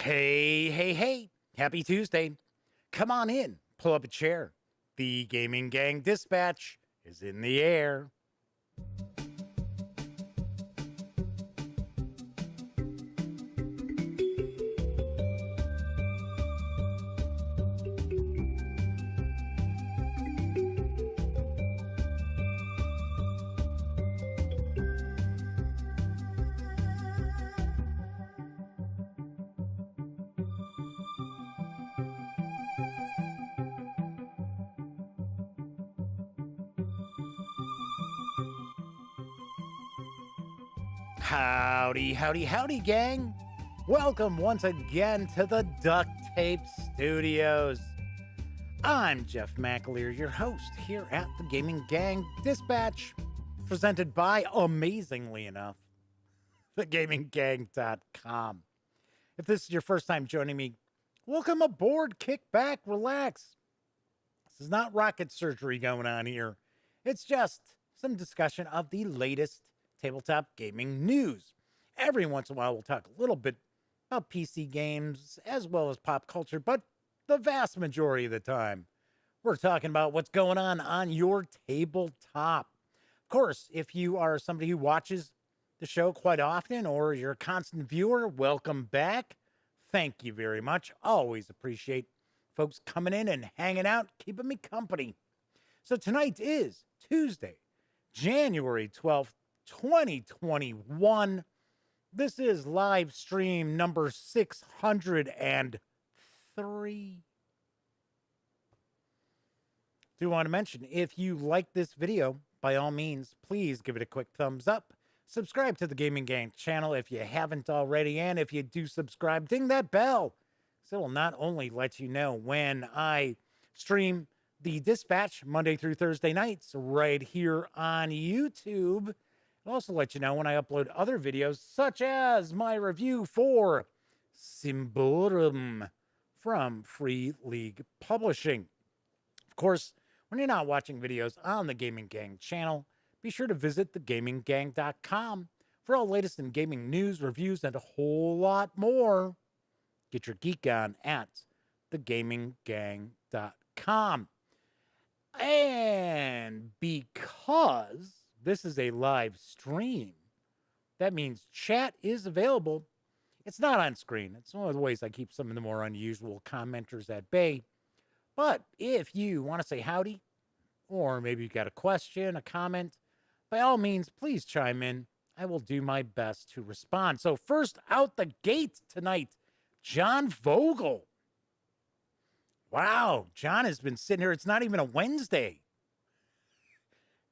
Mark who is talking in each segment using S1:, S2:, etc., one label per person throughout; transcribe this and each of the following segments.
S1: Hey, hey, hey. Happy Tuesday. Come on in, pull up a chair. The Gaming Gang Dispatch is in the air. Howdy, howdy, howdy, gang. Welcome once again to the Duct Tape Studios. I'm Jeff McAleer, your host here at the Gaming Gang Dispatch, presented by, amazingly enough, thegaminggang.com. If this is your first time joining me, welcome aboard, kick back, relax. This is not rocket surgery going on here. It's just some discussion of the latest tabletop gaming news. Every once in a while, we'll talk a little bit about PC games as well as pop culture, but the vast majority of the time, we're talking about what's going on your tabletop. Of course, if you are somebody who watches the show quite often or you're a constant viewer, welcome back. Thank you very much. Always appreciate folks coming in and hanging out, keeping me company. So tonight is Tuesday, January 12th, 2021. This is live stream number 603. Do want to mention, if you like this video, by all means, please give it a quick thumbs up. Subscribe to the Gaming Gang channel if you haven't already, and if you do subscribe, ding that bell. So it will not only let you know when I stream the Dispatch Monday through Thursday nights right here on YouTube, it'll also let you know when I upload other videos, such as my review for Symborum from Free League Publishing. Of course, when you're not watching videos on the Gaming Gang channel, be sure to visit thegaminggang.com for all the latest in gaming news, reviews, and a whole lot more. Get your geek on at thegaminggang.com. And because this is a live stream, that means chat is available. It's not on screen. It's one of the ways I keep some of the more unusual commenters at bay. But if you want to say howdy, or maybe you've got a question, a comment, by all means, please chime in. I will do my best to respond. So first out the gate tonight, John Vogel. Wow, John has been sitting here. It's not even a Wednesday.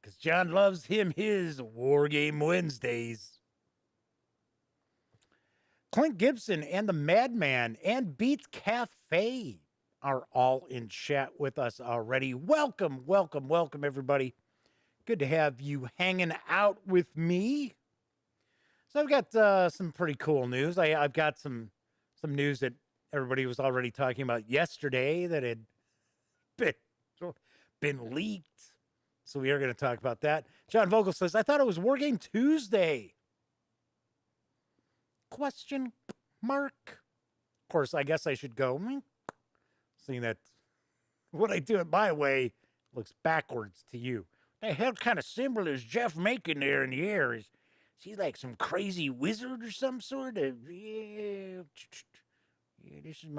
S1: Because John loves his War Game Wednesdays. Clint Gibson and the Madman and Beats Cafe are all in chat with us already. Welcome, welcome, welcome, everybody. Good to have you hanging out with me. So I've got some pretty cool news. I've got some news that everybody was already talking about yesterday that had been leaked. So we are going to talk about that. John Vogel says, I thought it was War Game Tuesday. Question mark. Of course, I guess I should go, seeing that what I do it my way looks backwards to you. The hell kind of symbol is Jeff making there in the air? Is he like some crazy wizard or some sort of? Yeah, this is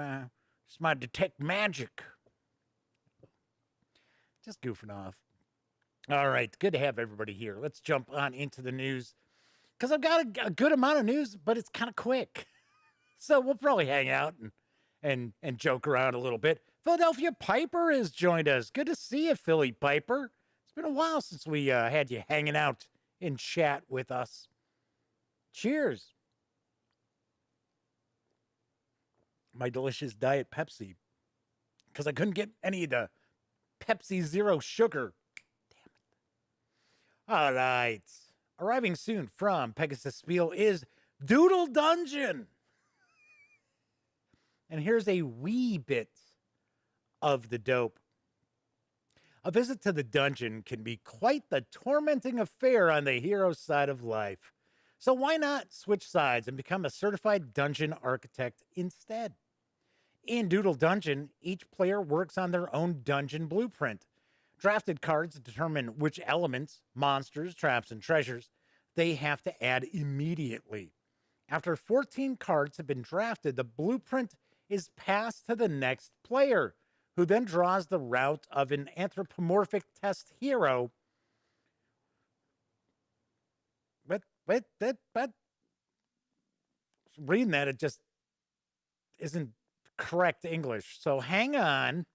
S1: my detect magic. Just goofing off. All right, good to have everybody here. Let's jump on into the news because I've got a good amount of news, but it's kind of quick. So we'll probably hang out and joke around a little bit. Philadelphia Piper has joined us. Good to see you, Philly Piper. It's been a while since we had you hanging out in chat with us. Cheers. My delicious Diet Pepsi, because I couldn't get any of the Pepsi Zero sugar. Damn it. All right. Arriving soon from Pegasus Spiele is Doodle Dungeon. And here's a wee bit of the dope. A visit to the dungeon can be quite the tormenting affair on the hero's side of life. So why not switch sides and become a certified dungeon architect instead? In Doodle Dungeon, each player works on their own dungeon blueprint. Drafted cards determine which elements, monsters, traps, and treasures they have to add immediately. After 14 cards have been drafted, the blueprint is passed to the next player, who then draws the route of an anthropomorphic test hero. But reading that, it just isn't correct English. So hang on.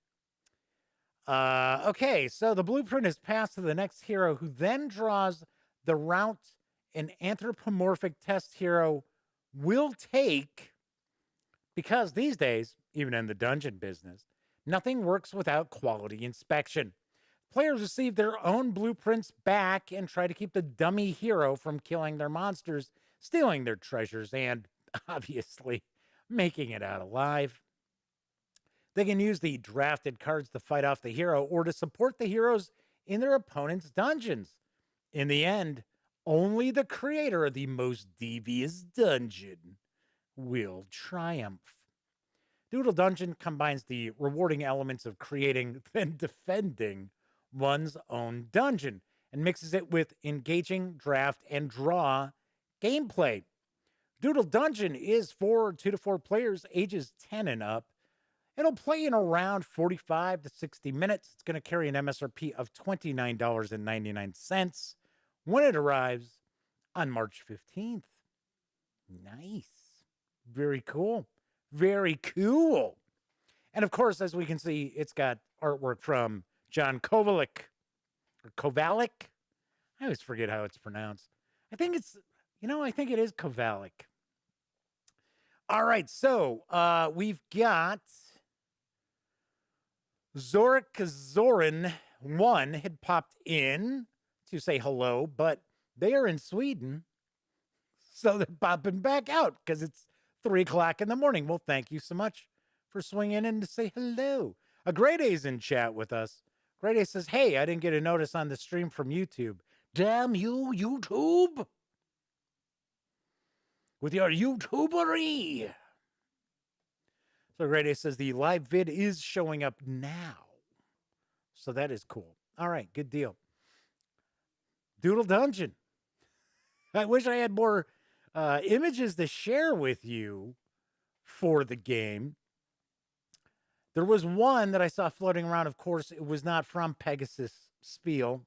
S1: Okay, so the blueprint is passed to the next hero, who then draws the route an anthropomorphic test hero will take, because these days, even in the dungeon business, nothing works without quality inspection. Players receive their own blueprints back and try to keep the dummy hero from killing their monsters, stealing their treasures, and obviously making it out alive. They can use the drafted cards to fight off the hero or to support the heroes in their opponent's dungeons. In the end, only the creator of the most devious dungeon will triumph. Doodle Dungeon combines the rewarding elements of creating then defending one's own dungeon and mixes it with engaging draft and draw gameplay. Doodle Dungeon is for 2 to 4 players ages 10 and up. It'll play in around 45 to 60 minutes. It's going to carry an MSRP of $29.99 when it arrives on March 15th. Nice. Very cool. Very cool. And of course, as we can see, it's got artwork from John Kovalik. Or Kovalik? I always forget how it's pronounced. I think it is Kovalik. All right, so we've got Zorik Zorin 1 had popped in to say hello, but they are in Sweden, so they're popping back out because it's 3 o'clock in the morning. Well, thank you so much for swinging in to say hello. A Great A's in chat with us. Great A says, hey, I didn't get a notice on the stream from YouTube. Damn you, YouTube. With your YouTubery. So Great A says the live vid is showing up now. So that is cool. All right, good deal. Doodle Dungeon. I wish I had more images to share with you for the game. There was one that I saw floating around. Of course, it was not from Pegasus Spiele.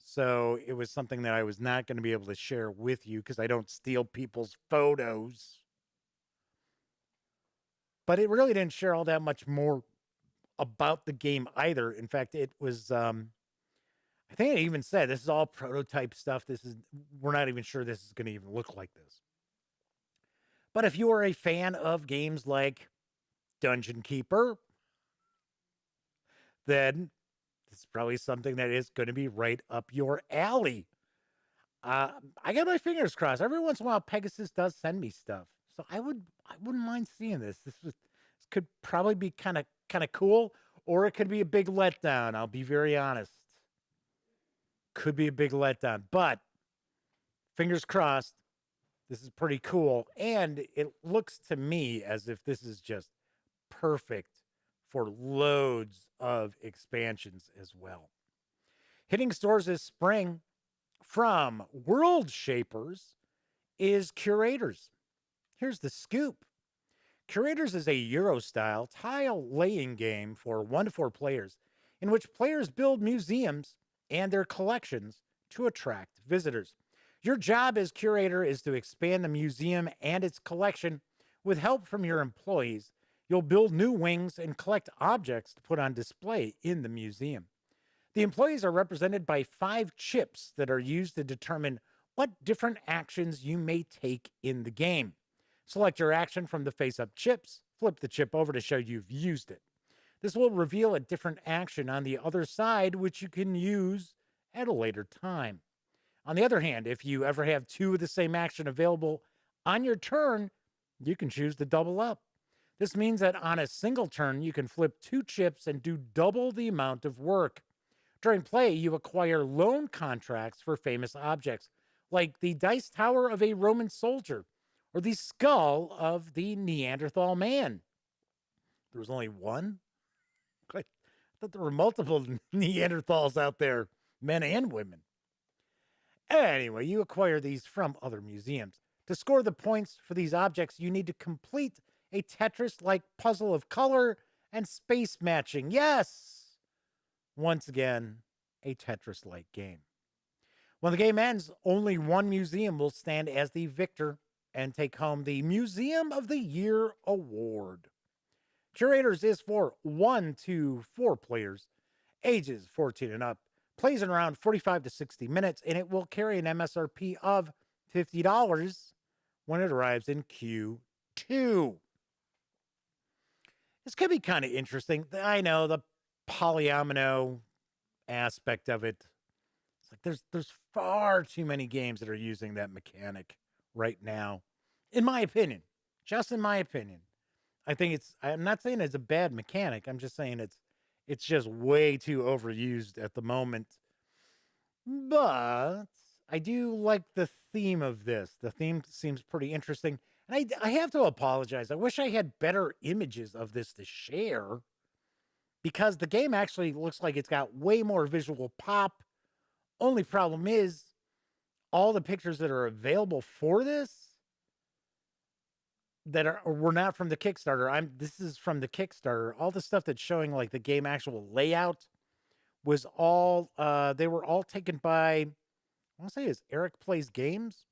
S1: So it was something that I was not going to be able to share with you because I don't steal people's photos. But it really didn't share all that much more about the game either. In fact, it was, I think it even said, this is all prototype stuff. We're not even sure this is going to even look like this. But if you are a fan of games like Dungeon Keeper, then it's probably something that is going to be right up your alley. I got my fingers crossed. Every once in a while, Pegasus does send me stuff, so I wouldn't mind seeing this. This could probably be kind of cool, or it could be a big letdown. I'll be very honest. Could be a big letdown, but fingers crossed. This is pretty cool, and it looks to me as if this is just perfect for loads of expansions as well. Hitting stores this spring from Worldshapers is Curators. Here's the scoop. Curators is a Euro-style tile laying game for 1 to 4 players in which players build museums and their collections to attract visitors. Your job as curator is to expand the museum and its collection with help from your employees. You'll build new wings and collect objects to put on display in the museum. The employees are represented by 5 chips that are used to determine what different actions you may take in the game. Select your action from the face-up chips, flip the chip over to show you've used it. This will reveal a different action on the other side, which you can use at a later time. On the other hand, if you ever have 2 of the same action available on your turn, you can choose to double up. This means that on a single turn, you can flip 2 chips and do double the amount of work. During play, you acquire loan contracts for famous objects. like the dice tower of a Roman soldier or the skull of the Neanderthal man. There was only one? I thought there were multiple Neanderthals out there, men and women. Anyway, you acquire these from other museums. To score the points for these objects, you need to complete a Tetris-like puzzle of color and space matching. Yes! Once again, a Tetris-like game. When the game ends, only one museum will stand as the victor and take home the Museum of the Year award. Curators is for 1 to 4 players, ages 14 and up, plays in around 45 to 60 minutes, and it will carry an MSRP of $50 when it arrives in Q2. This could be kind of interesting. I know the polyomino aspect of it. It's like there's far too many games that are using that mechanic right now, in my opinion. Just in my opinion. I'm not saying it's a bad mechanic. I'm just saying it's just way too overused at the moment. But I do like the theme of this. The theme seems pretty interesting. And I have to apologize. I wish I had better images of this to share, because the game actually looks like it's got way more visual pop. Only problem is all the pictures that are available for this were not from the Kickstarter. This is from the Kickstarter. All the stuff that's showing like the game actual layout was all they were all taken by, I want to say it's Eric Plays Games.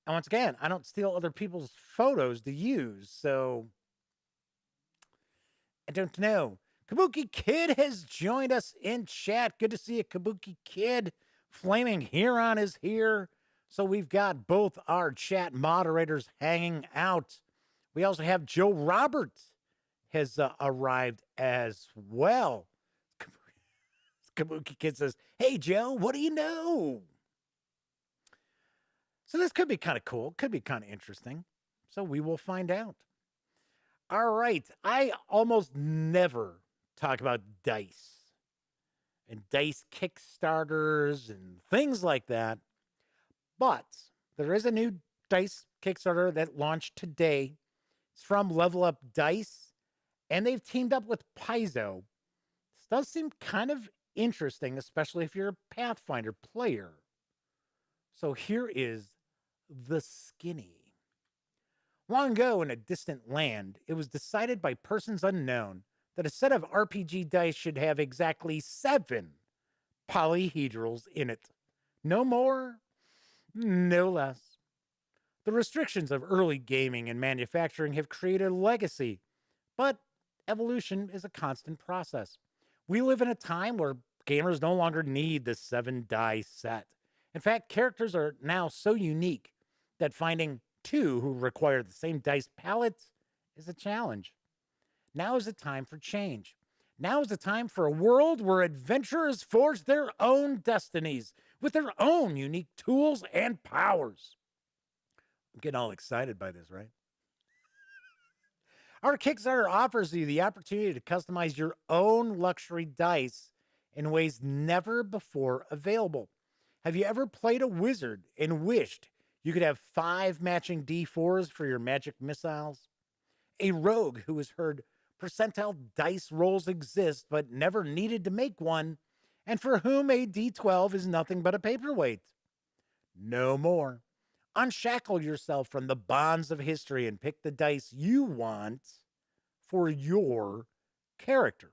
S1: And once again, I don't steal other people's photos to use, so I don't know. Kabuki Kid has joined us in chat. Good to see you, Kabuki Kid. Flaming Huron is here. So we've got both our chat moderators hanging out. We also have Joe Roberts has arrived as well. Kabuki Kid says, "Hey, Joe, what do you know?" So this could be kind of cool. Could be kind of interesting. So we will find out. All right. I almost never talk about dice and dice Kickstarters and things like that. But there is a new dice Kickstarter that launched today. It's from Level Up Dice, and they've teamed up with Paizo. This does seem kind of interesting, especially if you're a Pathfinder player. So here is the skinny. Long ago in a distant land, it was decided by persons unknown that a set of RPG dice should have exactly 7 polyhedrals in it. No more, no less. The restrictions of early gaming and manufacturing have created a legacy, but evolution is a constant process. We live in a time where gamers no longer need the 7 die set. In fact, characters are now so unique that finding 2 who require the same dice palette is a challenge. Now is the time for change. Now is the time for a world where adventurers forge their own destinies with their own unique tools and powers. I'm getting all excited by this, right? Our Kickstarter offers you the opportunity to customize your own luxury dice in ways never before available. Have you ever played a wizard and wished you could have 5 matching D4s for your magic missiles? A rogue who has heard percentile dice rolls exist but never needed to make one, and for whom a D12 is nothing but a paperweight? No more. Unshackle yourself from the bonds of history and pick the dice you want for your character.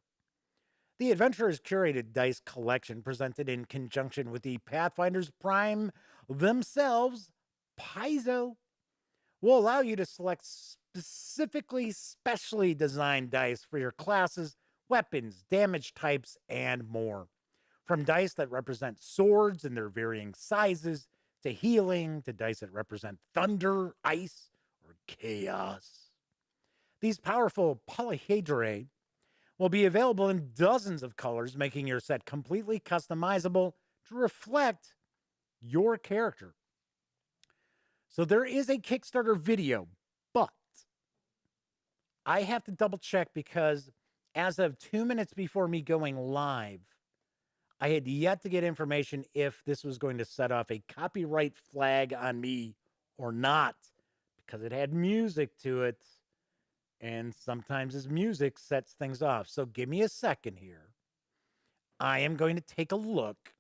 S1: The Adventurer's curated dice collection, presented in conjunction with the Pathfinder's Prime themselves, Paizo, will allow you to select specially designed dice for your classes, weapons, damage types, and more. From dice that represent swords in their varying sizes, to healing, to dice that represent thunder, ice, or chaos. These powerful polyhedrae will be available in dozens of colors, making your set completely customizable to reflect your character. So there is a Kickstarter video, but I have to double check because as of 2 minutes before me going live, I had yet to get information if this was going to set off a copyright flag on me or not, because it had music to it. And sometimes his music sets things off. So give me a second here. I am going to take a look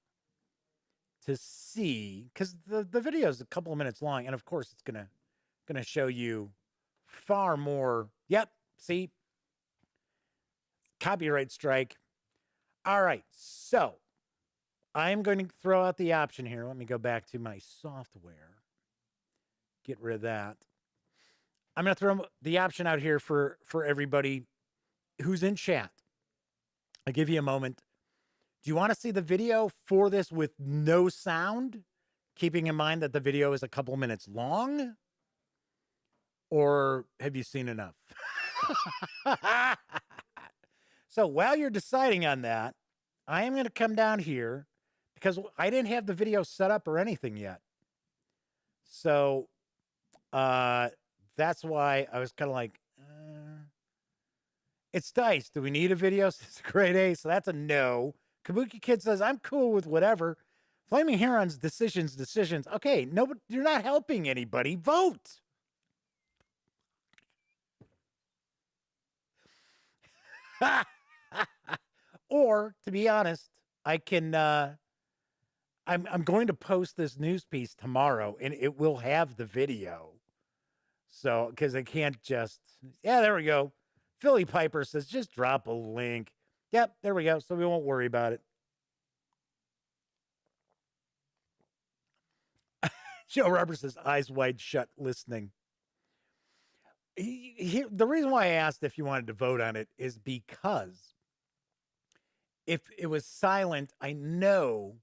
S1: to see, because the video is a couple of minutes long, and of course it's gonna show you far more. Yep, see, copyright strike. All right, so I'm going to throw out the option here. Let me go back to my software. Get rid of that. I'm going to throw the option out here for everybody who's in chat. I'll give you a moment. Do you want to see the video for this with no sound, keeping in mind that the video is a couple minutes long? Or have you seen enough? So while you're deciding on that, I am going to come down here because I didn't have the video set up or anything yet. So that's why I was kind of like, it's dice. Do we need a video? It's a grade A, so that's a no. Kabuki Kid says, I'm cool with whatever. Flaming Heron's decisions. Okay, no, but you're not helping anybody. Vote. Or, to be honest, I can, I'm going to post this news piece tomorrow, and it will have the video. So, because I can't just, yeah, there we go. Philly Piper says, just drop a link. Yep, there we go. So we won't worry about it. Joe Roberts says, eyes wide shut, listening. The reason why I asked if you wanted to vote on it is because if it was silent, I know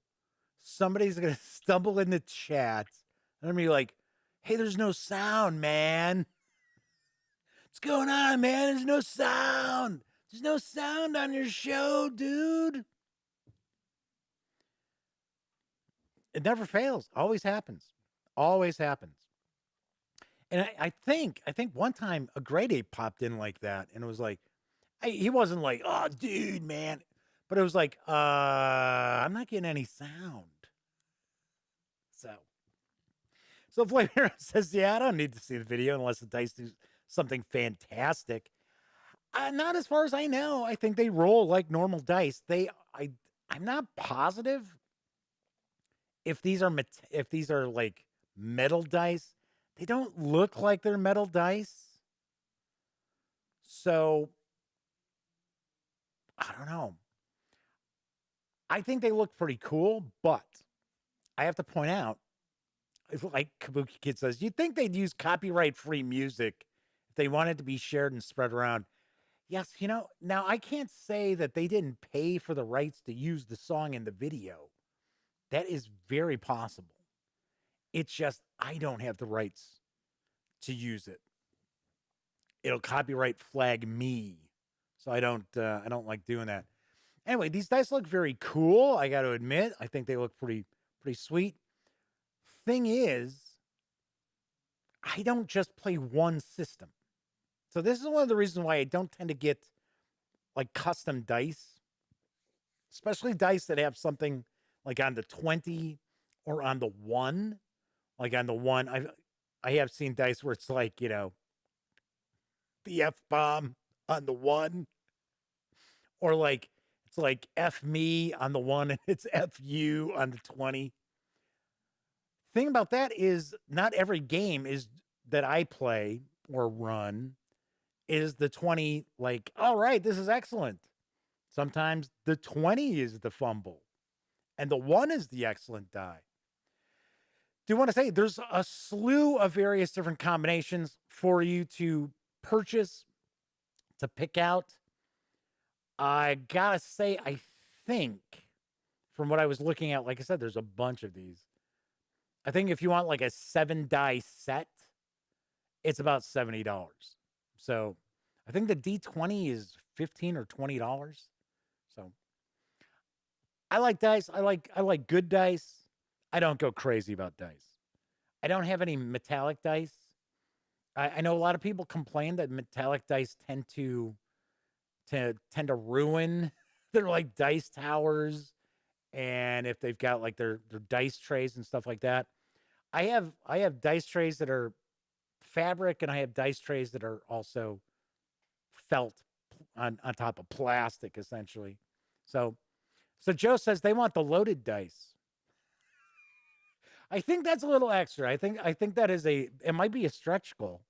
S1: somebody's going to stumble in the chat and I'm going to be like, hey, there's no sound, man. What's going on, man? There's no sound. There's no sound on your show, dude. It never fails. Always happens. Always happens. And I think one time a grade A popped in like that, and it was like, he wasn't like, oh, dude, man. But it was like, I'm not getting any sound. So Flavor says, yeah, I don't need to see the video unless the dice do something fantastic. Not as far as I know. I think they roll like normal dice. I'm not positive if these are like metal dice. They don't look like they're metal dice. So I don't know. I think they look pretty cool, but I have to point out, like Kabuki Kid says, you'd think they'd use copyright-free music if they wanted to be shared and spread around. Yes, now I can't say that they didn't pay for the rights to use the song in the video. That is very possible. It's just I don't have the rights to use it. It'll copyright flag me. So I don't like doing that. Anyway, these dice look very cool. I got to admit, I think they look pretty sweet. Thing is, I don't just play one system. So this is one of the reasons why I don't tend to get like custom dice, especially dice that have something like on the 20 or on the 1. Like on the 1, I have seen dice where it's like, the F-bomb on the 1, or like it's like F me on the 1 and it's F you on the 20. Thing about that is not every game is that I play or run is the 20 like, all right, this is excellent. Sometimes the 20 is the fumble and the 1 is the excellent die. Do you want to say there's a slew of various different combinations for you to purchase, to pick out? I gotta say, I think from what I was looking at, like I said, there's a bunch of these. I think if you want like a 7-die set, it's about $70. So I think the D20 is $15 or $20. So I like dice. I like good dice. I don't go crazy about dice. I don't have any metallic dice. I know a lot of people complain that metallic dice tend to ruin. They're like dice towers and if they've got like their dice trays and stuff like that. I have dice trays that are fabric, and I have dice trays that are also felt on top of plastic, essentially. So so Joe says they want the loaded dice. I think that's a little extra. I think that is it might be a stretch goal.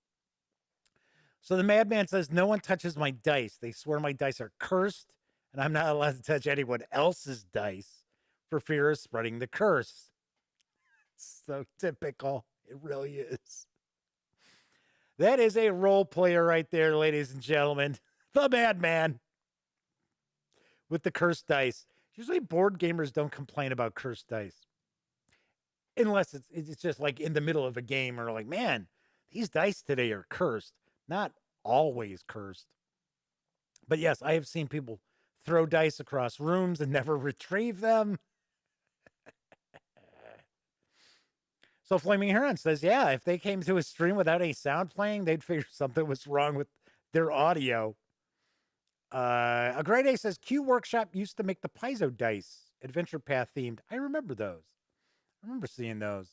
S1: So the madman says no one touches my dice. They swear my dice are cursed, and I'm not allowed to touch anyone else's dice for fear of spreading the curse. So typical. It really is. That is a role player right there, ladies and gentlemen. The madman with the cursed dice. Usually board gamers don't complain about cursed dice. Unless it's just like in the middle of a game or like, man, these dice today are cursed. Not always cursed. But yes, I have seen people throw dice across rooms and never retrieve them. So Flaming Heron says, yeah, if they came to a stream without any sound playing, they'd figure something was wrong with their audio. A Great A says, Q Workshop used to make the Paizo dice, Adventure Path themed. I remember those. I remember seeing those.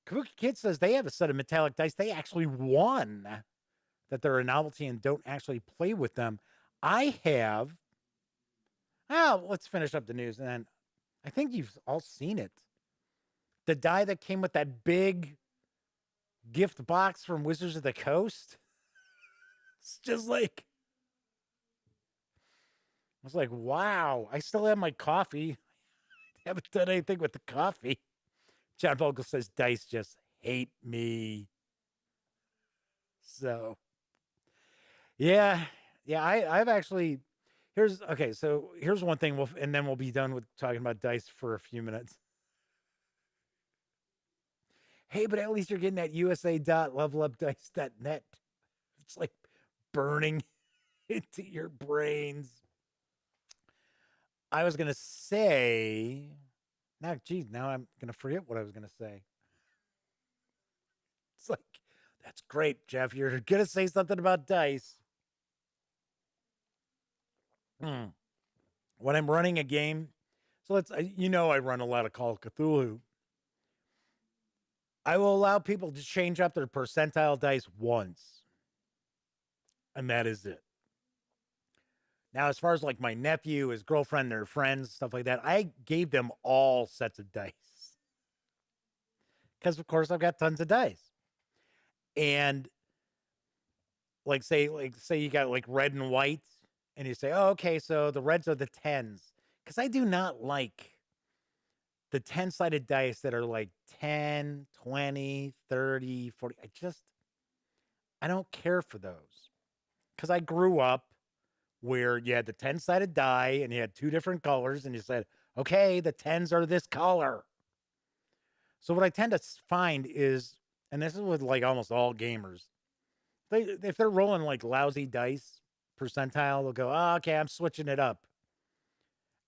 S1: Kabuki Kid says they have a set of metallic dice. They actually won that they're a novelty and don't actually play with them. I have. Oh, let's finish up the news. And then I think you've all seen it. The die that came with that big gift box from Wizards of the Coast. It's just like, I was like, wow, I still have my coffee. I haven't done anything with the coffee. John Vogel says, dice just hate me. So, yeah. I've actually, here's one thing, and then we'll be done with talking about dice for a few minutes. Hey, but at least you're getting that usa.levelupdice.net. It's like burning into your brains. I was going to say, now I'm going to forget what I was going to say. It's like, that's great, Jeff. You're going to say something about dice. When I'm running a game, so I run a lot of Call of Cthulhu. I will allow people to change up their percentile dice once. And that is it. Now, as far as like my nephew, his girlfriend, their friends, stuff like that, I gave them all sets of dice. Because, of course, I've got tons of dice. And say you got like red and white, and you say, oh, okay, so the reds are the 10s. Because I do not like the 10-sided dice that are like 10, 20, 30, 40. I don't care for those. Because I grew up where you had the 10-sided die and you had two different colors and you said, okay, the 10s are this color. So what I tend to find is, and this is with like almost all gamers, if they're rolling like lousy dice percentile, they'll go, oh, okay, I'm switching it up.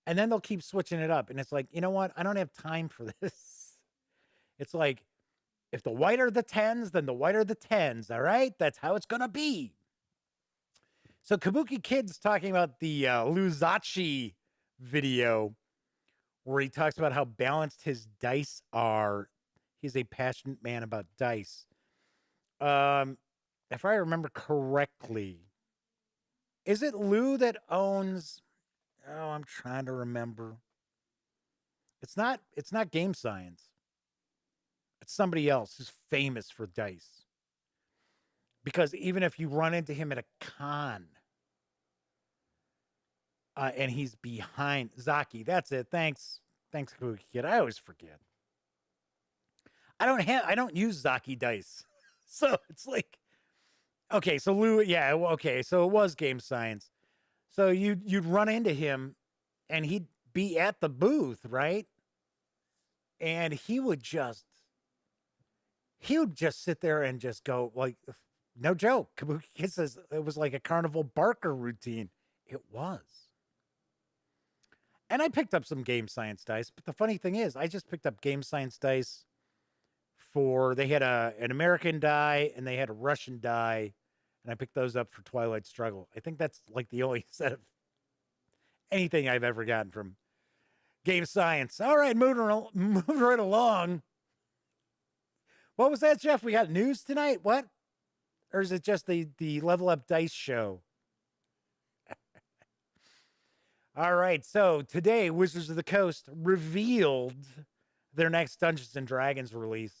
S1: And then they'll keep switching it up. And it's like, you know what? I don't have time for this. It's like, if the white are the 10s, then the white are the 10s. All right? That's how it's going to be. So Kabuki Kid's talking about the Luzachi video where he talks about how balanced his dice are. He's a passionate man about dice. If I remember correctly, is it Lou that owns... Oh, I'm trying to remember. It's not Game Science. It's somebody else who's famous for dice. Because even if you run into him at a con, and he's behind Zaki, that's it. Thanks, Kabuki Kid. I always forget. I don't use Zaki dice, so it's like, okay. So Lou, yeah, okay. So it was Game Science. So you'd run into him, and he'd be at the booth, right? And he would just sit there and just go like, no joke. Kabuki Kid says it was like a Carnival Barker routine. It was. And I picked up some Game Science dice, but the funny thing is, I just picked up Game Science dice they had an American die and they had a Russian die, and I picked those up for Twilight Struggle. I think that's like the only set of anything I've ever gotten from Game science. All right, moving right along. What was that, Jeff? We got news tonight? What? Or is it just the Level Up Dice show? All right, so today Wizards of the Coast revealed their next Dungeons and Dragons release.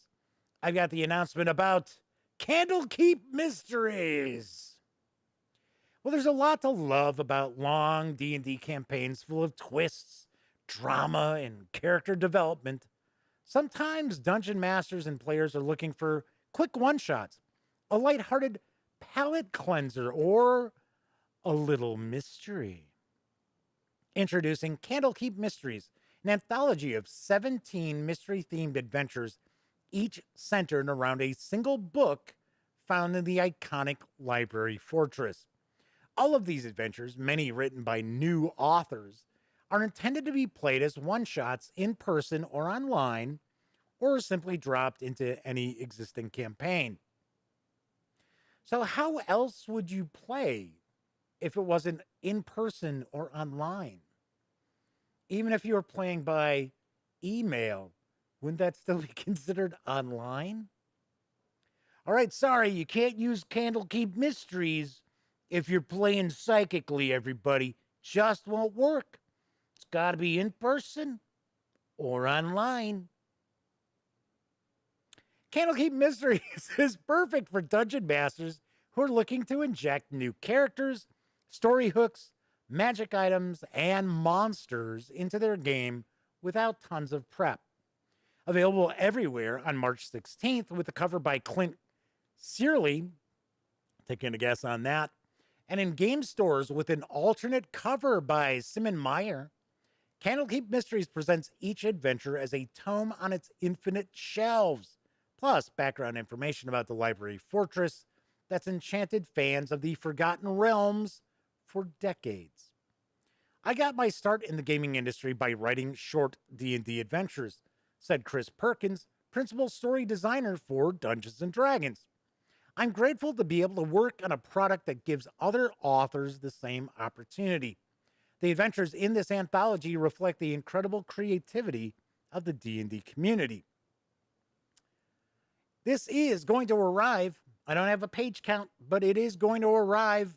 S1: I've got the announcement about Candlekeep Mysteries. Well, there's a lot to love about long D&D campaigns full of twists, drama, and character development. Sometimes dungeon masters and players are looking for quick one-shots, a lighthearted palate cleanser, or a little mystery. Introducing Candlekeep Mysteries, an anthology of 17 mystery-themed adventures, each centered around a single book found in the iconic library fortress. All of these adventures, many written by new authors, are intended to be played as one-shots in person or online, or simply dropped into any existing campaign. So how else would you play if it wasn't in person or online? Even if you were playing by email, wouldn't that still be considered online? All right, sorry, you can't use Candlekeep Mysteries if you're playing psychically, everybody. Just won't work. It's got to be in person or online. Candlekeep Mysteries is perfect for dungeon masters who are looking to inject new characters, story hooks, magic items, and monsters into their game without tons of prep. Available everywhere on March 16th with a cover by Clint Searly, taking a guess on that, and in game stores with an alternate cover by Simon Meyer. Candlekeep Mysteries presents each adventure as a tome on its infinite shelves, plus background information about the library fortress that's enchanted fans of the Forgotten Realms for decades. I got my start in the gaming industry by writing short D&D adventures, said Chris Perkins, principal story designer for Dungeons & Dragons. I'm grateful to be able to work on a product that gives other authors the same opportunity. The adventures in this anthology reflect the incredible creativity of the D&D community. This is going to arrive, I don't have a page count, but it is going to arrive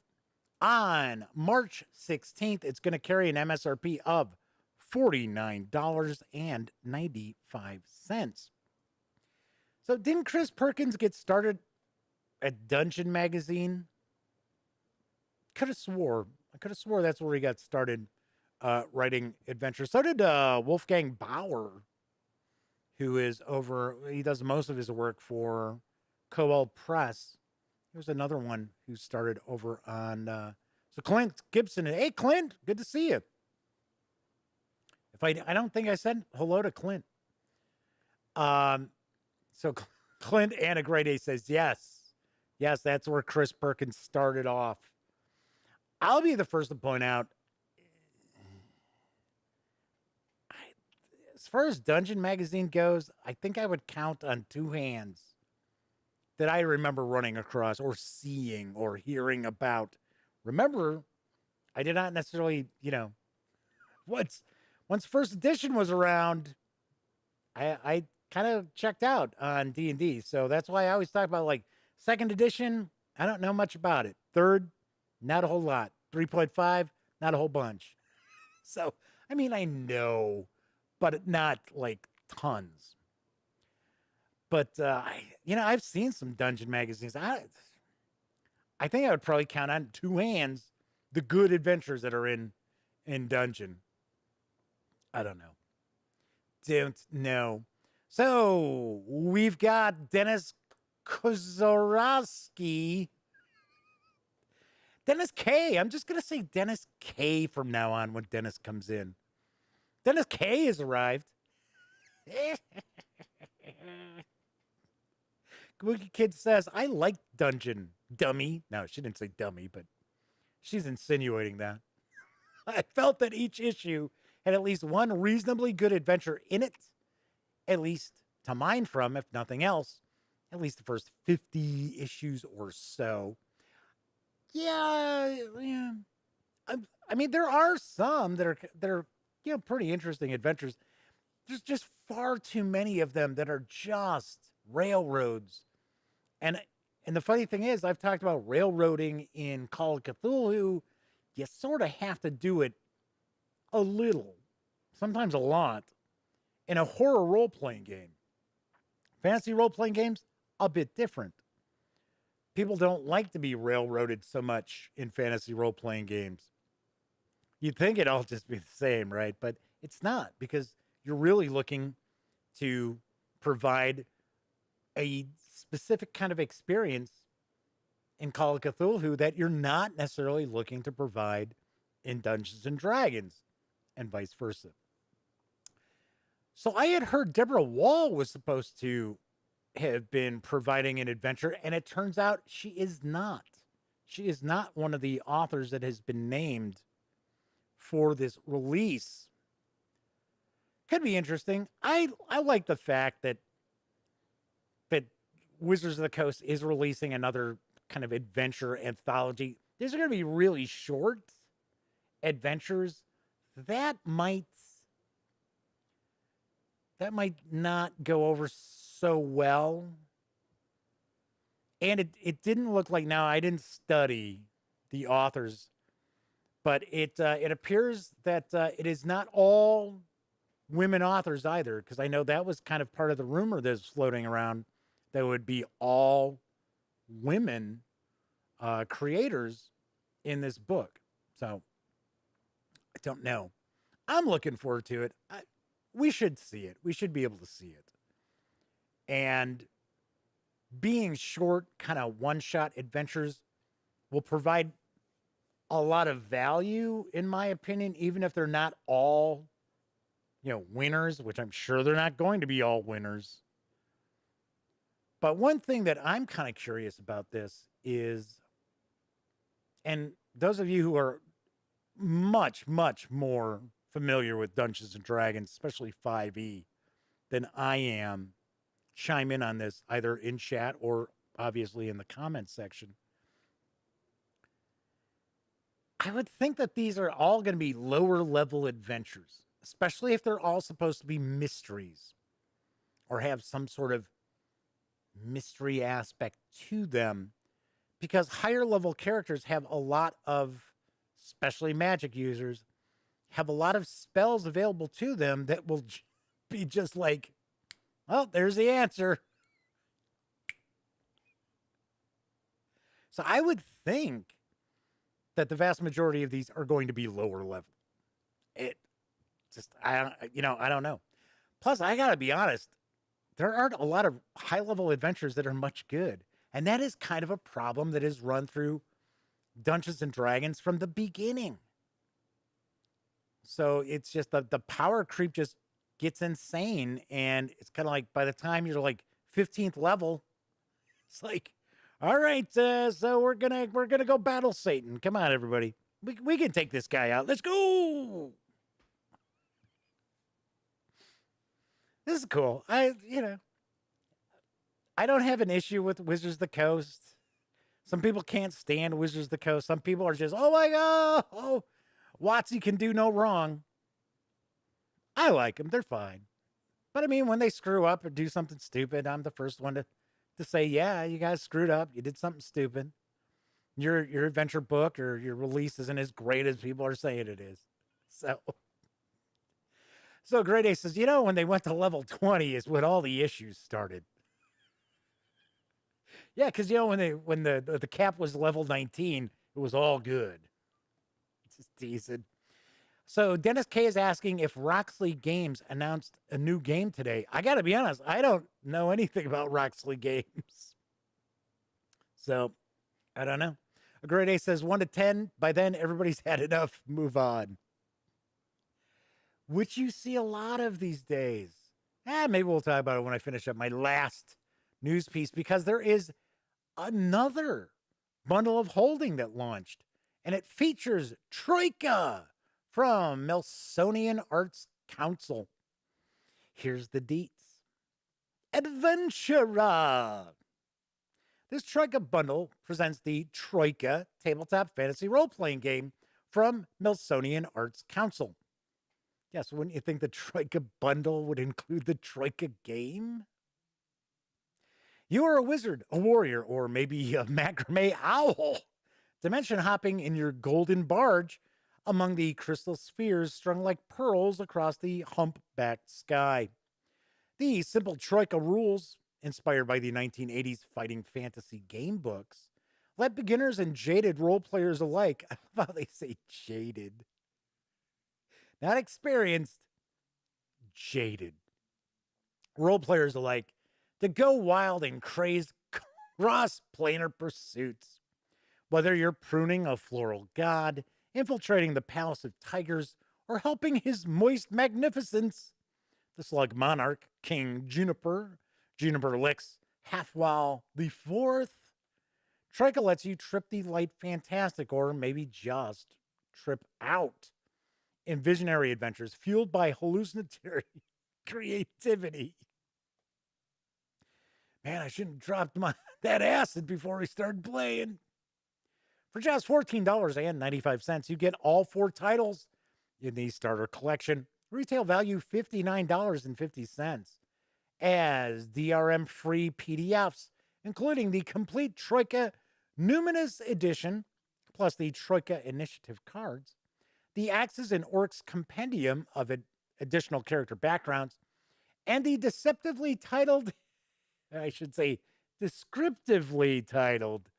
S1: on March 16th. It's going to carry an MSRP of $49.95. So didn't Chris Perkins get started at Dungeon Magazine? I could have swore that's where he got started writing adventures. So did Wolfgang Bauer, who is he does most of his work for Coel Press. There's another one who started over on, so Clint Gibson. Hey, Clint, good to see you. I don't think I said hello to Clint. So Clint Anna Great A says, yes, that's where Chris Perkins started off. I'll be the first to point out, as far as Dungeon Magazine goes, I think I would count on two hands that I remember running across or seeing or hearing about. Remember, I did not necessarily, once first edition was around, I kind of checked out on D&D. So that's why I always talk about like second edition. I don't know much about it. Third, not a whole lot. 3.5, not a whole bunch. So, I mean, I know, but not like tons. But, I've seen some dungeon magazines. I think I would probably count on two hands the good adventures that are in Dungeon. I don't know. So, we've got Dennis Kozorowski. Dennis K. I'm just going to say Dennis K. from now on when Dennis comes in. Dennis K. has arrived. Wookie Kid says, I like Dungeon, dummy. No, she didn't say dummy, but she's insinuating that. I felt that each issue had at least one reasonably good adventure in it, at least to mine from, if nothing else, at least the first 50 issues or so. Yeah. I mean, there are some that are pretty interesting adventures. There's just far too many of them that are just railroads. And and the funny thing is, I've talked about railroading in Call of Cthulhu. You sort of have to do it a little, sometimes a lot, in a horror role-playing game. Fantasy role-playing games, a bit different. People don't like to be railroaded so much in fantasy role-playing games. You'd think it'd all just be the same, right? But it's not, because you're really looking to provide a specific kind of experience in Call of Cthulhu that you're not necessarily looking to provide in Dungeons and Dragons, and vice versa. So I had heard Deborah Wall was supposed to have been providing an adventure, and it turns out she is not. She is not one of the authors that has been named for this release. Could be interesting. I like the fact that Wizards of the Coast is releasing another kind of adventure anthology. These are going to be really short adventures. That might not go over so well. And it didn't look like, now I didn't study the authors, but it appears that it is not all women authors either, because I know that was kind of part of the rumor that's floating around, that would be all women creators in this book. So I don't know. I'm looking forward to it. We should see it. We should be able to see it. And being short, kind of one-shot adventures will provide a lot of value, in my opinion, even if they're not all, winners, which I'm sure they're not going to be all winners. But one thing that I'm kind of curious about this is, and those of you who are much, much more familiar with Dungeons and Dragons, especially 5e, than I am, chime in on this either in chat or obviously in the comments section. I would think that these are all going to be lower level adventures, especially if they're all supposed to be mysteries or have some sort of mystery aspect to them, because higher level characters have a lot of, especially magic users, have a lot of spells available to them that will be just like, well, there's the answer. So I would think that the vast majority of these are going to be lower level. I don't know. Plus, I got to be honest, there aren't a lot of high level adventures that are much good. And that is kind of a problem that is run through Dungeons and Dragons from the beginning. So it's just the power creep just gets insane. And it's kind of like, by the time you're like 15th level, it's like, all right, so we're gonna go battle Satan. Come on, everybody. We can take this guy out. Let's go. This is cool. I don't have an issue with Wizards of the Coast. Some people can't stand Wizards of the Coast. Some people are just, oh my God, WotC can do no wrong. I like them. They're fine. But I mean, when they screw up or do something stupid, I'm the first one to say, yeah, you guys screwed up. You did something stupid. Your adventure book or your release isn't as great as people are saying it is. So Great A says, when they went to level 20 is when all the issues started. Yeah, because when the cap was level 19, it was all good. It's just decent. So Dennis K is asking if Roxley Games announced a new game today. I got to be honest, I don't know anything about Roxley Games. So I don't know. A Great A says 1 to 10. By then, everybody's had enough. Move on. Which you see a lot of these days. Maybe we'll talk about it when I finish up my last news piece, because there is another bundle of holding that launched, and it features Troika from Melsonian Arts Council. Here's the deets. Adventura. This Troika bundle presents the Troika tabletop fantasy role-playing game from Melsonian Arts Council. Yeah, so wouldn't you think the Troika bundle would include the Troika game? You are a wizard, a warrior, or maybe a macrame owl. Dimension hopping in your golden barge among the crystal spheres strung like pearls across the humpbacked sky. The simple Troika rules, inspired by the 1980s fighting fantasy game books, let beginners and jaded role players alike, I love how they say jaded, not experienced, jaded, role players alike, to go wild in crazed cross planar pursuits. Whether you're pruning a floral god, infiltrating the palace of tigers, or helping his moist magnificence, the slug monarch, King Juniper, Juniper licks, Halfwall the Fourth, Troika lets you trip the light fantastic, or maybe just trip out in visionary adventures fueled by hallucinatory creativity. Man, I shouldn't have dropped that acid before we started playing. For just $14.95, you get all 4 titles in the starter collection. Retail value $59.50 as DRM free PDFs, including the complete Troika Numinous Edition, plus the Troika Initiative cards, the Axes and Orcs compendium of additional character backgrounds, and the deceptively titled, I should say, descriptively titled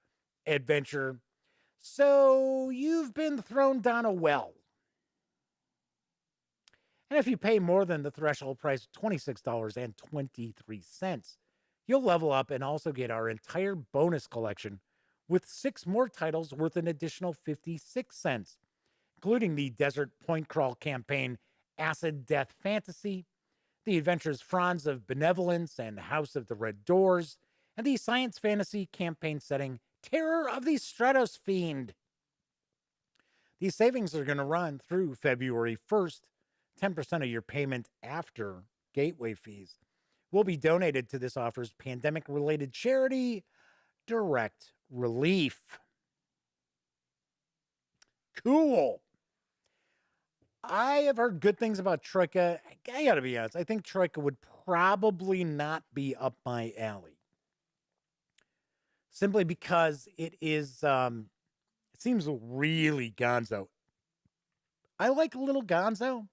S1: adventure. So you've been thrown down a well. And if you pay more than the threshold price of $26.23, you'll level up and also get our entire bonus collection with 6 more titles worth an additional 56 cents, including the Desert Point Crawl campaign Acid Death Fantasy, the adventures Franz of Benevolence and House of the Red Doors, and the science fantasy campaign setting Terror of the Stratos Fiend. These savings are going to run through February 1st. 10% of your payment after gateway fees will be donated to this offer's pandemic-related charity, Direct Relief. Cool. I have heard good things about Troika. I gotta be honest, I think Troika would probably not be up my alley. Simply because it is, it seems really gonzo. I like a little gonzo.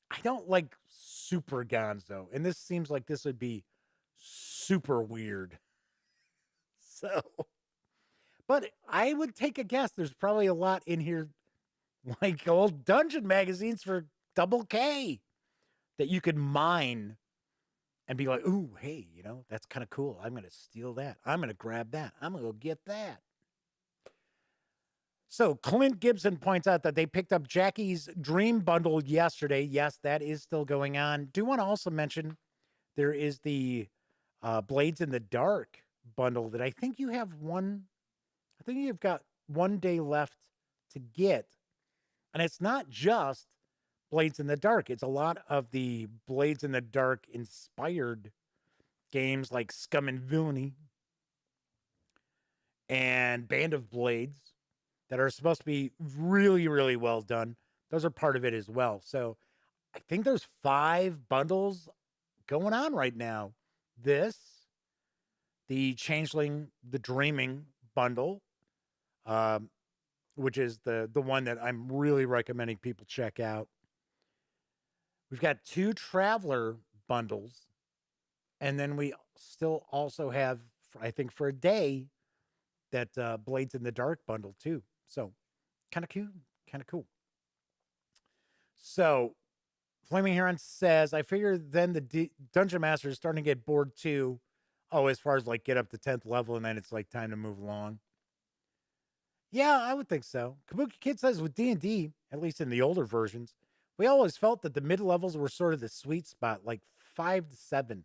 S1: I don't like super gonzo. And this seems like this would be super weird. So, but I would take a guess. There's probably a lot in here, like old dungeon magazines for double K, that you could mine and be like, ooh, hey, that's kind of cool. I'm going to steal that. I'm going to grab that. I'm going to go get that. So Clint Gibson points out that they picked up Jackie's Dream Bundle yesterday. Yes, that is still going on. Do want to also mention there is the Blades in the Dark bundle that I think you have I think you've got 1 day left to get. And it's not just Blades in the Dark. It's a lot of the Blades in the Dark inspired games like Scum and Villainy and Band of Blades that are supposed to be really, really well done. Those are part of it as well. So I think there's 5 bundles going on right now. This, the Changeling, the Dreaming bundle, which is the one that I'm really recommending people check out. We've got 2 Traveler bundles. And then we still also have, I think for a day, that Blades in the Dark bundle too. So kind of cool. So Flaming Heron says, I figure then the Dungeon Master is starting to get bored too. Oh, as far as like get up to 10th level and then it's like time to move along. Yeah, I would think so. Kabuki Kid says with D&D, at least in the older versions, we always felt that the mid levels were sort of the sweet spot, like 5 to 7,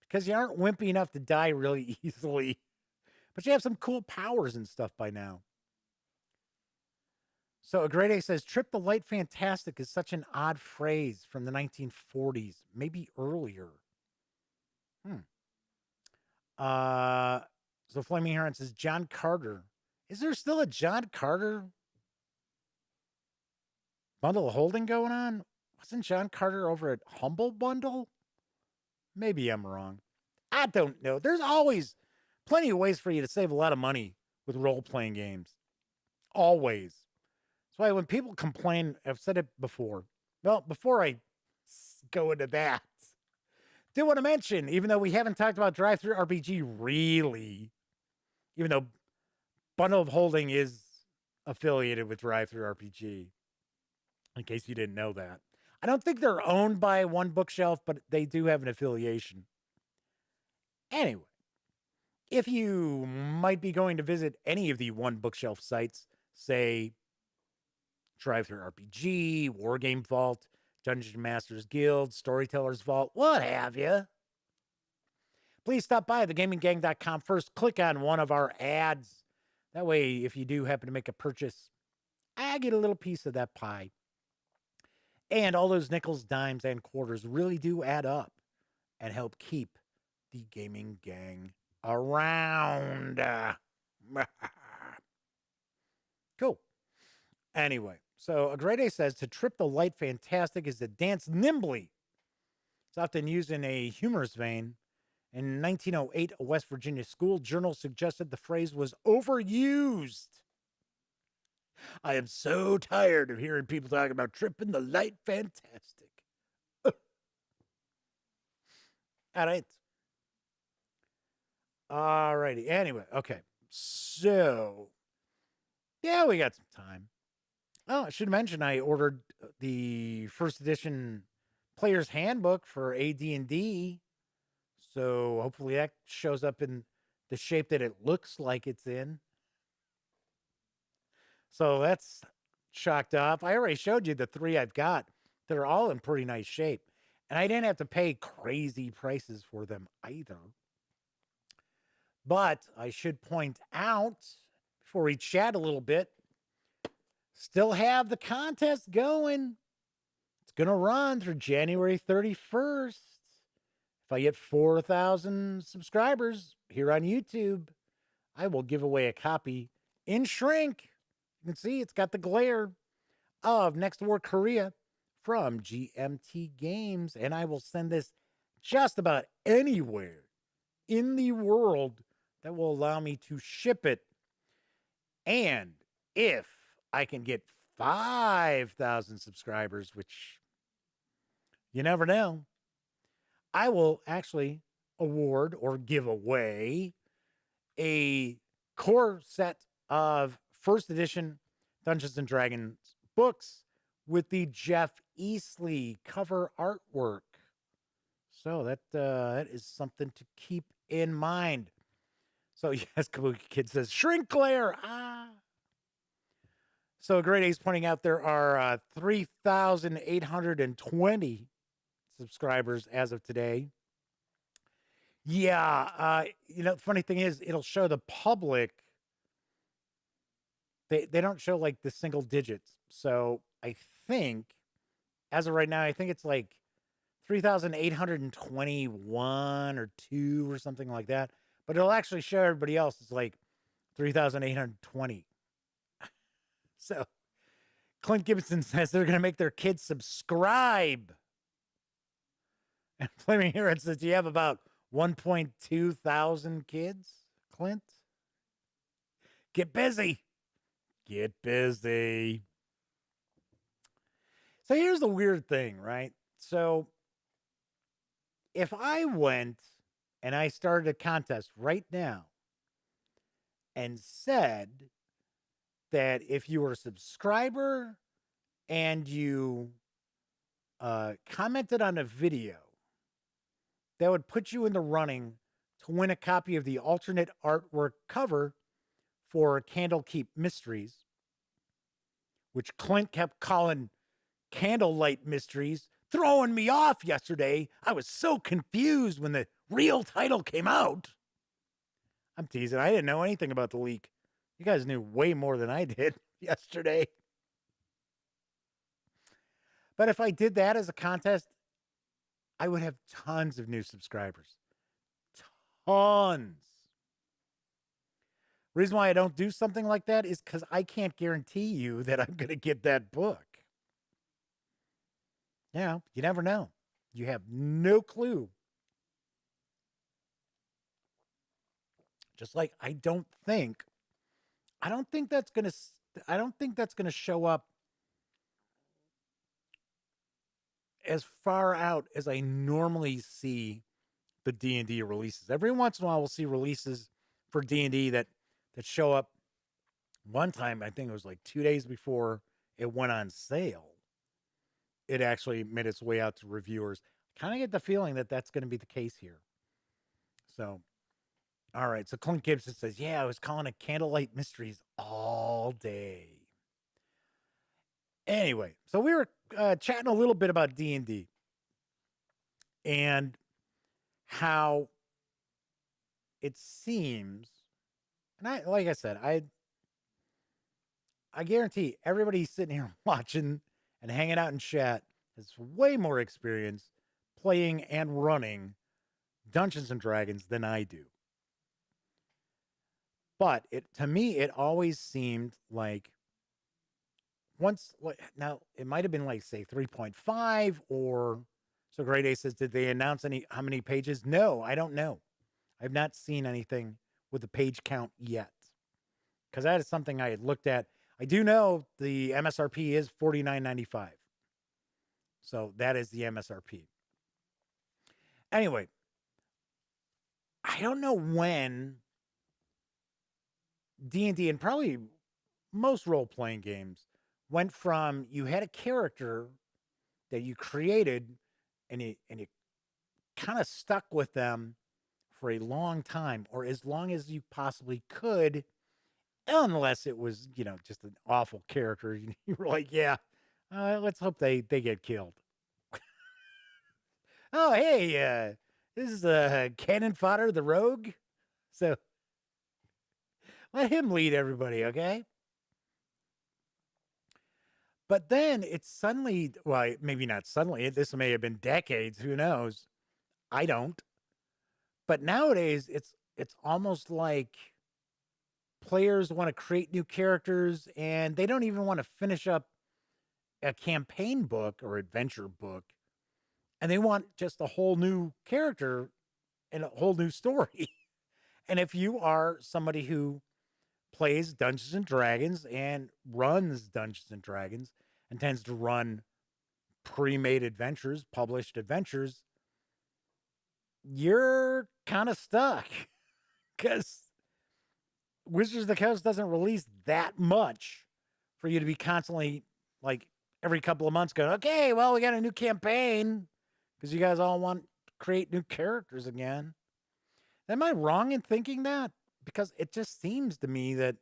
S1: because you aren't wimpy enough to die really easily. But you have some cool powers and stuff by now. So a Great A says, Trip the Light Fantastic is such an odd phrase from the 1940s, maybe earlier. So Flaming Heron says, John Carter. Is there still a John Carter bundle of holding going on? Wasn't John Carter over at Humble Bundle? Maybe I'm wrong. I don't know. There's always plenty of ways for you to save a lot of money with role playing games. Always. That's why when people complain, I've said it before. Well, before I go into that, do want to mention, even though we haven't talked about Drive-Thru RPG really, even though Bundle of Holding is affiliated with Drive-Thru RPG, in case you didn't know that. I don't think they're owned by One Bookshelf, but they do have an affiliation. Anyway, if you might be going to visit any of the One Bookshelf sites, say Drive-Thru RPG, Wargame Vault, Dungeon Masters Guild, Storytellers Vault, what have you, please stop by thegaminggang.com first. Click on one of our ads. That way, if you do happen to make a purchase, I get a little piece of that pie. And all those nickels, dimes, and quarters really do add up and help keep the Gaming Gang around. Cool. Anyway, so Agrede says, to trip the light fantastic is to dance nimbly. It's often used in a humorous vein. In 1908, a West Virginia school journal suggested the phrase was overused. I am so tired of hearing people talk about tripping the light fantastic. All right. All righty. Anyway, okay. So, yeah, we got some time. Oh, I should mention I ordered the first edition Player's Handbook for AD&D. So hopefully that shows up in the shape that it looks like it's in. So that's shocked off. I already showed you the 3 I've got. They're all in pretty nice shape. And I didn't have to pay crazy prices for them either. But I should point out, before we chat a little bit, still have the contest going. It's going to run through January 31st. If I get 4,000 subscribers here on YouTube, I will give away a copy in shrink. You can see it's got the glare of Next War Korea from GMT Games. And I will send this just about anywhere in the world that will allow me to ship it. And if I can get 5,000 subscribers, which you never know, I will actually award or give away a core set of first edition Dungeons and Dragons books with the Jeff Easley cover artwork. So that is something to keep in mind. So yes, Kabuki Kid says, shrink glare. So Great A's pointing out there are 3,820 subscribers as of today. Yeah, the funny thing is, it'll show the public. They don't show like the single digits. So I think, as of right now, I think it's like 3,821 or 2 or something like that. But it'll actually show everybody else. It's like 3,820. So Clint Gibson says they're going to make their kids subscribe. And Flaming Hero says, do you have about 1.2 thousand kids, Clint? Get busy. Get busy. So here's the weird thing, right? So if I went and I started a contest right now and said that if you were a subscriber and you commented on a video, that would put you in the running to win a copy of the alternate artwork cover for Candlekeep Mysteries, which Clint kept calling Candlelight Mysteries, throwing me off yesterday. I was so confused when the real title came out. I'm teasing. I didn't know anything about the leak. You guys knew way more than I did yesterday. But if I did that as a contest, I would have tons of new subscribers. Tons. Reason why I don't do something like that is because I can't guarantee you that I'm going to get that book. Yeah, you never know. You have no clue. Just like I don't think that's going to I don't think that's going to show up as far out as I normally see the D&D releases. Every once in a while we'll see releases for D&D that show up. One time, I think it was like 2 days before it went on sale, it actually made its way out to reviewers. Kind of get the feeling that that's going to be the case here. So, all right. So Clint Gibson says, "Yeah, I was calling it Candlelight Mysteries all day." Anyway, so we were chatting a little bit about D&D and how it seems, and like I said, I guarantee everybody sitting here watching and hanging out in chat has way more experience playing and running Dungeons and Dragons than I do. But to me, it always seemed like now it might have been like say 3.5 or so. Grade A says, did they announce how many pages? No, I don't know. I've not seen anything with the page count yet because that is something I had looked at. I do know the MSRP is $49.95. So that is the MSRP. Anyway, I don't know when D&D and probably most role-playing games went from you had a character that you created and you kind of stuck with them for a long time or as long as you possibly could, unless it was, just an awful character. You were like, yeah, let's hope they get killed. Oh, hey, this is Cannon Fodder the Rogue. So let him lead everybody, okay? But then it's suddenly, well, maybe not suddenly, this may have been decades, who knows? I don't. But nowadays it's almost like players want to create new characters and they don't even want to finish up a campaign book or adventure book. And they want just a whole new character and a whole new story. And if you are somebody who plays Dungeons and Dragons and runs Dungeons and Dragons and tends to run pre-made adventures, published adventures, you're kind of stuck because Wizards of the Coast doesn't release that much for you to be constantly, like, every couple of months going, okay, well, we got a new campaign because you guys all want to create new characters again. Am I wrong in thinking that? Because it just seems to me that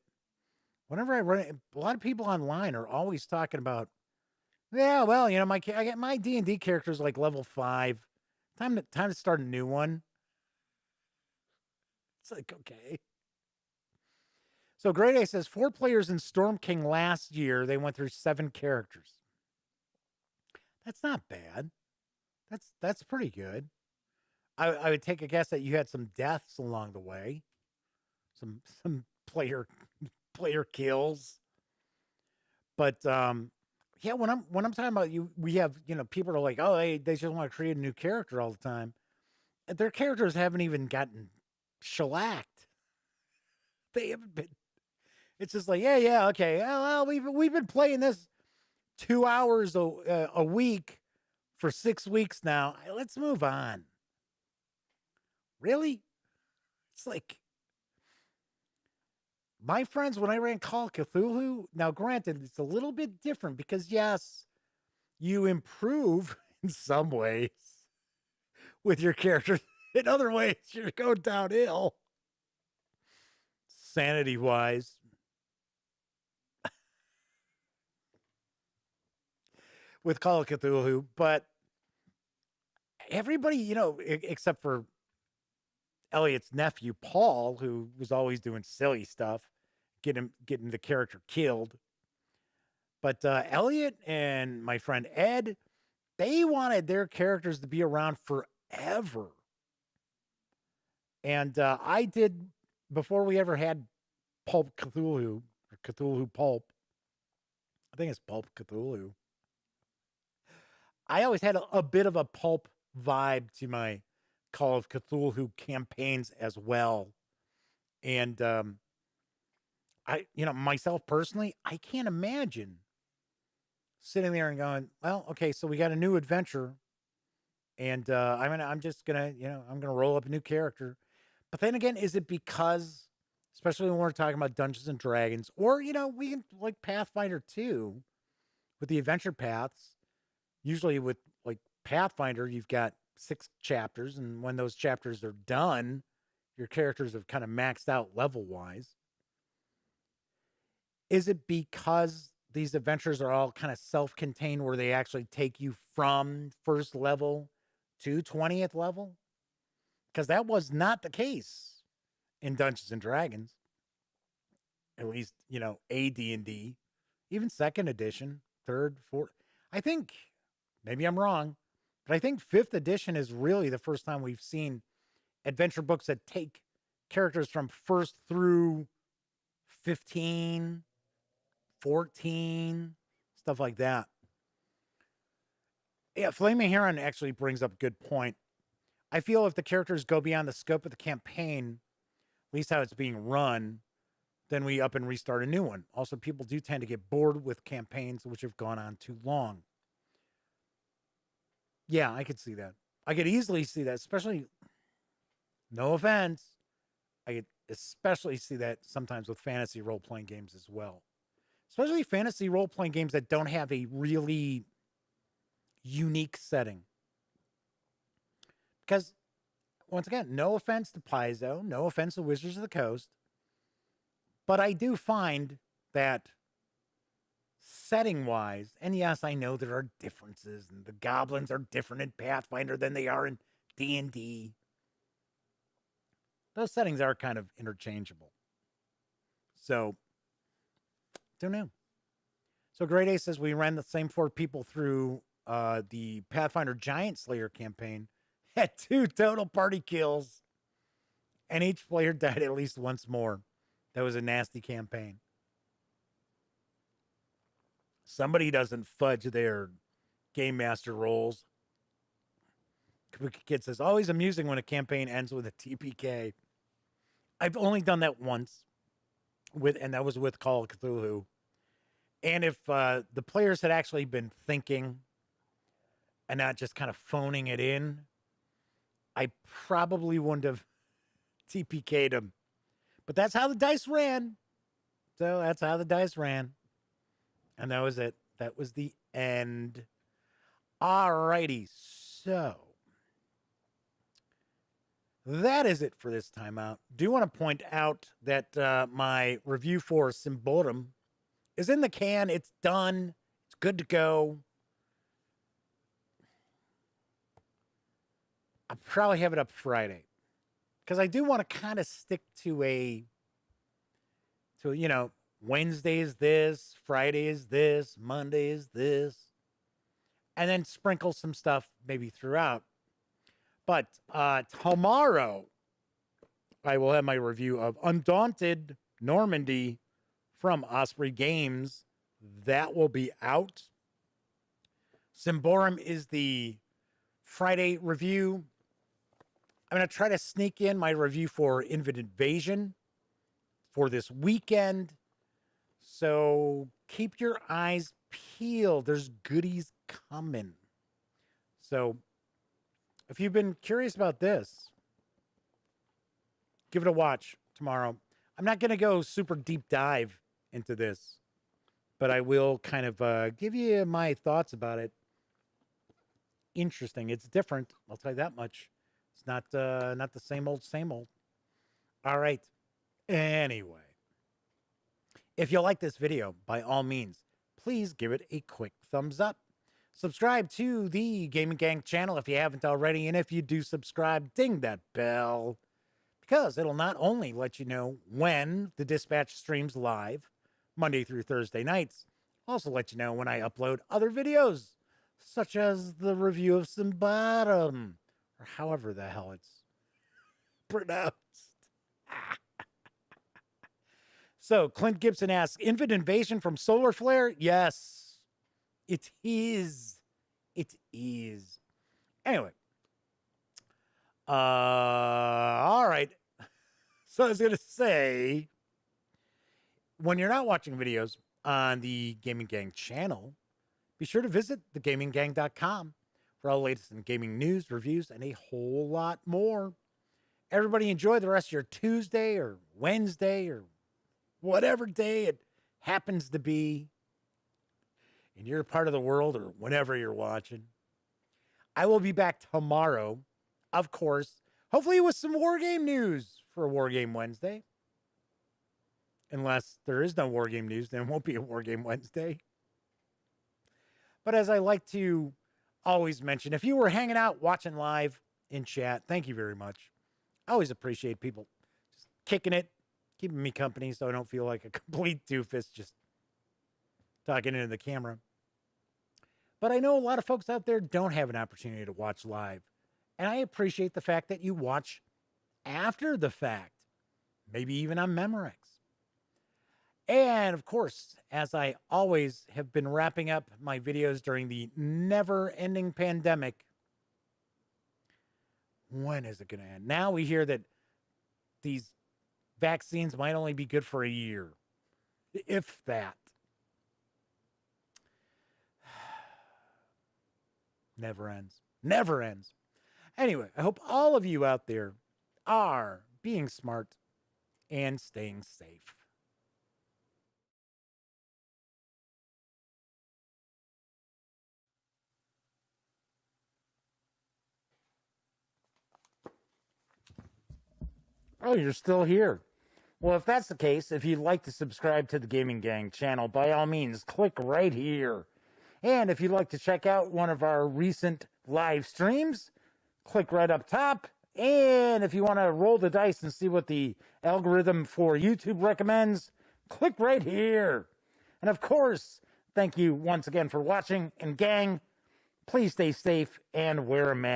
S1: whenever I run it, a lot of people online are always talking about, yeah, well, I get my D&D characters like level 5. Time to start a new one. It's like, okay. So Grade A says 4 players in Storm King last year. They went through 7 characters. That's not bad. That's pretty good. I would take a guess that you had some deaths along the way. Some player kills. But yeah, when I'm talking about we have, people are like, oh, they just want to create a new character all the time. Their characters haven't even gotten shellacked. They haven't been. It's just like, yeah, okay. Well, we've been playing this 2 hours a week for 6 weeks now. Let's move on. Really? It's like my friends when I ran Call of Cthulhu. Now, granted, it's a little bit different because yes, you improve in some ways with your characters. In other ways, you're going downhill. Sanity wise. With Call of Cthulhu, but everybody, except for Elliot's nephew, Paul, who was always doing silly stuff, getting the character killed. But Elliot and my friend Ed, they wanted their characters to be around forever. And I did, before we ever had Pulp Cthulhu, or Cthulhu Pulp, I think it's Pulp Cthulhu. I always had a bit of a pulp vibe to my Call of Cthulhu campaigns as well. And myself personally, I can't imagine sitting there and going, well, okay, so we got a new adventure, and I'm just gonna, I'm gonna roll up a new character. But then again, is it because, especially when we're talking about Dungeons and Dragons, or we can like Pathfinder 2 with the adventure paths. Usually with like Pathfinder, you've got 6 chapters, and when those chapters are done, your characters have kind of maxed out level wise. Is it because these adventures are all kind of self-contained where they actually take you from first level to 20th level? Because that was not the case in Dungeons and Dragons. At least, AD&D, even second edition, third, fourth. I think maybe I'm wrong, but I think 5th edition is really the first time we've seen adventure books that take characters from first through 15, 14, stuff like that. Yeah, Flaming Heron actually brings up a good point. I feel if the characters go beyond the scope of the campaign, at least how it's being run, then we up and restart a new one. Also, people do tend to get bored with campaigns which have gone on too long. Yeah, I could see that. I could easily see that, especially, no offense, I could especially see that sometimes with fantasy role-playing games as well. Especially fantasy role-playing games that don't have a really unique setting. Because, once again, no offense to Paizo, no offense to Wizards of the Coast, but I do find that setting-wise, and yes, I know there are differences, and the goblins are different in Pathfinder than they are in D&D. Those settings are kind of interchangeable. So, don't know. So Great A says we ran the same 4 people through the Pathfinder Giant Slayer campaign, had 2 total party kills, and each player died at least once more. That was a nasty campaign. Somebody doesn't fudge their game master rolls. Kid says, always amusing when a campaign ends with a TPK. I've only done that once, and that was with Call of Cthulhu. And if the players had actually been thinking and not just kind of phoning it in, I probably wouldn't have TPK'd them. But that's how the dice ran. So that's how the dice ran. And that was it. That was the end. Alrighty. So that is it for this time out. Do want to point out that my review for Symborum is in the can. It's done. It's good to go. I'll probably have it up Friday because I do want to kind of stick to Wednesday is this, Friday is this, Monday is this, and then sprinkle some stuff maybe throughout. But tomorrow, I will have my review of Undaunted Normandy from Osprey Games. That will be out. Symborum is the Friday review. I'm going to try to sneak in my review for Infinite Invasion for this weekend. So keep your eyes peeled. There's goodies coming. So if you've been curious about this, give it a watch tomorrow. I'm not going to go super deep dive into this, but I will kind of give you my thoughts about it. Interesting. It's different. I'll tell you that much. It's not the same old, same old. All right. Anyway, if you like this video, by all means, please give it a quick thumbs up. Subscribe to the Gaming Gang channel if you haven't already. And if you do subscribe, ding that bell, because it'll not only let you know when the Dispatch streams live, Monday through Thursday nights, also let you know when I upload other videos, such as the review of Symborum, or however the hell it's pronounced. So, Clint Gibson asks, Infinite Invasion from Solar Flare? Yes, it is. It is. Anyway. All right. So I was going to say, when you're not watching videos on the Gaming Gang channel, be sure to visit thegaminggang.com for all the latest in gaming news, reviews, and a whole lot more. Everybody enjoy the rest of your Tuesday or Wednesday or whatever day it happens to be in your part of the world or whenever you're watching. I will be back tomorrow, of course, hopefully with some War Game news for a War Game Wednesday. Unless there is no War Game news, then it won't be a War Game Wednesday. But as I like to always mention, if you were hanging out, watching live in chat, thank you very much. I always appreciate people just kicking it, keeping me company so I don't feel like a complete doofus just talking into the camera. But I know a lot of folks out there don't have an opportunity to watch live. And I appreciate the fact that you watch after the fact, maybe even on Memorex. And of course, as I always have been wrapping up my videos during the never-ending pandemic, when is it going to end? Now we hear that these vaccines might only be good for a year, if that. Never ends. Never ends. Anyway, I hope all of you out there are being smart and staying safe. Oh, you're still here. Well, if that's the case, if you'd like to subscribe to the Gaming Gang channel, by all means, click right here. And if you'd like to check out one of our recent live streams, click right up top. And if you want to roll the dice and see what the algorithm for YouTube recommends, click right here. And of course, thank you once again for watching. And gang, please stay safe and wear a mask.